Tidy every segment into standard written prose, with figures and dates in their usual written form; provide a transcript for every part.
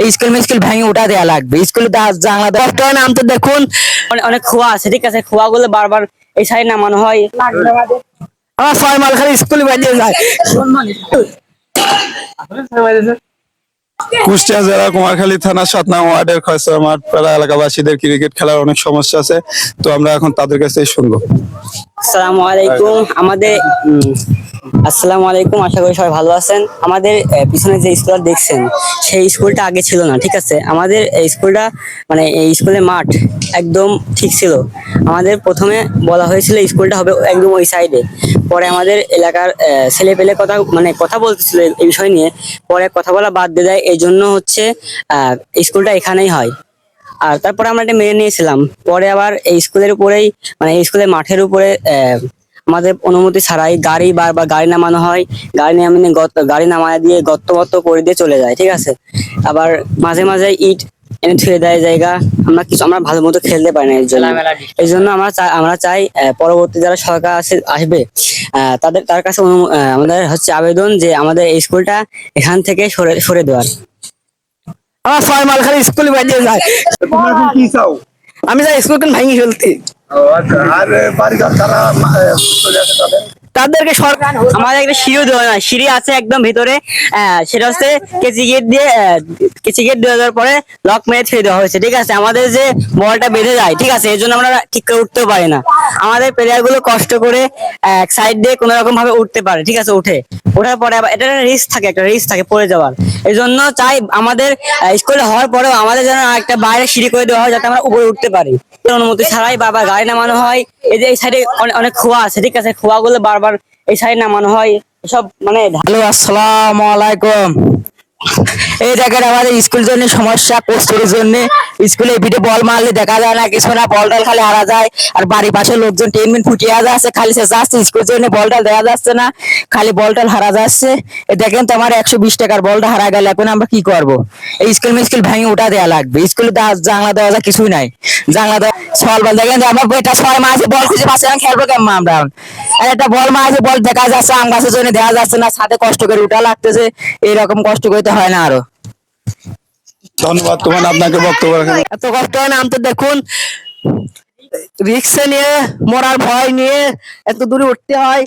এই স্কুল মিস্কুল ভেঙে উঠা দেওয়া লাগবে। স্কুলে জানলা দেওয়া নাম তো দেখুন অনেক খোয়া আছে, ঠিক আছে, খোয়া গুলো বারবার এই সাইড নামানো হয়। আমার 6 মাইল খালি স্কুল বেরিয়ে যায়। কুষ্টিয়া জেলা কুমারখালী থানা 7 নং ওয়ার্ডের খয়সরা মাঠ পাড়া এলাকাবাসীদের ক্রিকেট খেলার অনেক সমস্যা আছে, তো আমরা এখন তাদের কাছে শুনবো। আসসালামু আলাইকুম। আসসালামু আলাইকুম, আশা করি সবাই ভালো আছেন। আমাদের পিছনে যে স্কুলটা দেখছেন সেই স্কুলটা আগে ছিল না, ঠিক আছে। আমাদের এই স্কুলটা মানে এই স্কুলের মাঠ একদম ঠিক ছিল। আমাদের প্রথমে বলা হয়েছিল স্কুলটা হবে একদম ওই সাইডে। পরে আমাদের এলাকার ছেলে পেলে কথা বলতেছিল এই বিষয় নিয়ে। পরে কথা বলা বাদ দিয়ে দেয়, এই জন্য হচ্ছে স্কুলটা এখানেই হয়। আর তারপরে আমরা এটা মেনে নিয়েছিলাম। পরে আবার এই স্কুলের উপরেই এই স্কুলের মাঠের উপরে আমাদের অনুমতি ছাড়াই বারবার গাড়ি নামানো হয়। গাড়ি নামায় দিয়ে গর্ত করে দিয়ে চলে যায়, ঠিক আছে। আবার মাঝে মাঝে ইট এনে ছুঁয়ে দেয় জায়গা। আমরা ভালো মতো খেলতে পারি না। এই জন্য আমরা চাই পরবর্তী যারা সরকার আসবে তার কাছে আমাদের হচ্ছে আবেদন যে আমাদের এই স্কুলটা এখান থেকে সরে দেওয়ার। আমার 6 মাইল খালি স্কুল বেরিয়ে যায়। তোমরা এখন কি চাও? আমি যাই স্কুল ভেঙে ফেলতে। আচ্ছা, আর বাড়িঘর তারা চলে আসে তাদের তাদেরকে সরকার আমাদের একটা সিঁড়ি দেওয়া না, সিঁড়ি আছে একদম ভিতরে। সেটা হচ্ছে কেচি গেট দেওয়ার পরে লক মেরে ছেড়ে দেওয়া হয়েছে, ঠিক আছে। আমাদের যে বলটা বেঁধে যায়, ঠিক আছে, এই জন্য আমরা ঠিক করে উঠতেও পারি না। আমাদের প্লেয়ার গুলো কষ্ট করে এক সাইড দিয়ে কোনো রকম ভাবে উঠতে পারে, ঠিক আছে। ওঠার পরে আবার এটা একটা রিস্ক থাকে পড়ে যাওয়ার। এই জন্য চাই আমাদের স্কুলে হওয়ার পরেও আমাদের যেন একটা বাইরে সিঁড়ি করে দেওয়া হয়, যাতে আমরা উপরে উঠতে পারি। অনুমতি ছাড়াই বাবা গাড়ি নামানো হয়। এই যে এই সাইডে অনেক খোয়া আছে, ঠিক আছে, খোয়া গুলো বারবার এই সাইড নামানো হয়। এসব হ্যালো, আসসালামু আলাইকুম। এই দেখেন আমাদের স্কুল জন্য সমস্যা, কোস্টের জন্য স্কুলে পিঠে বল মারলে দেখা যায় না কিছু না, বল টল খালি হারা যায়। আর বাড়ির পাশে লোকজন টেনমেন্ট ফুটিয়ে যাচ্ছে, খালি সে যাচ্ছে স্কুল জন্য বল টল দেওয়া যাচ্ছে না, খালি বল টল হারা যাচ্ছে। দেখেন তো আমার 120 টাকার বলটা হারা গেল, এখন আমরা কি করব? এই স্কুল মিস্কুল ভেঙে উঠা দেওয়া লাগবে। স্কুলে জানলা দেওয়া যায় কিছুই নাই, জানলা দেওয়া সল বল দেখেন আমার এটা 6 মাসে বল খুঁজে পাচ্ছে না, খেলবো কেমন আমরা? আর একটা বল মারছে, বল দেখা যাচ্ছে আম গাছের জন্য দেওয়া যাচ্ছে না, সাথে কষ্ট করে উঠা লাগতেছে। এইরকম কষ্ট করতে হয় না আরো। ধন্যবাদ তোমার আপনাকে বক্তব্য রাখার। এত কষ্ট হয় না, আমি তো দেখুন রিক্সা নিয়ে মরার ভয় নিয়ে এত দূরে উঠতে হয়।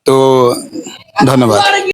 তো ধন্যবাদ।